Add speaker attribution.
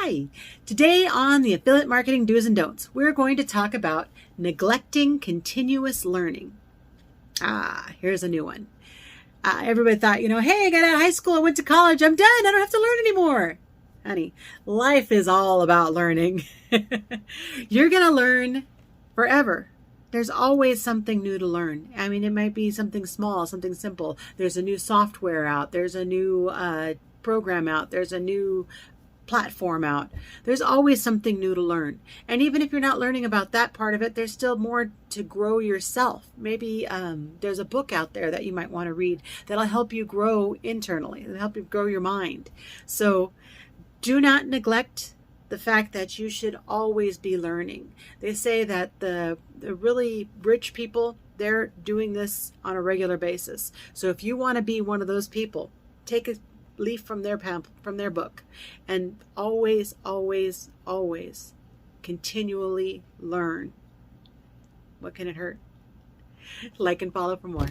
Speaker 1: Hi! Today on the Affiliate Marketing Do's and Don'ts, we're going to talk about neglecting continuous learning. Here's a new one. Everybody thought, hey, I got out of high school, I went to college, I'm done, I don't have to learn anymore. Honey, life is all about learning. You're going to learn forever. There's always something new to learn. I mean, it might be something small, something simple. There's a new software out. There's a new program out. There's a new platform out. There's always something new to learn. And even if you're not learning about that part of it, there's still more to grow yourself. Maybe there's a book out there that you might want to read that'll help you grow internally, that'll help you grow your mind. So do not neglect the fact that you should always be learning. They say that the really rich people, they're doing this on a regular basis. So if you want to be one of those people, take a leaf from their book and always continually learn. What can it hurt? Like and follow for more.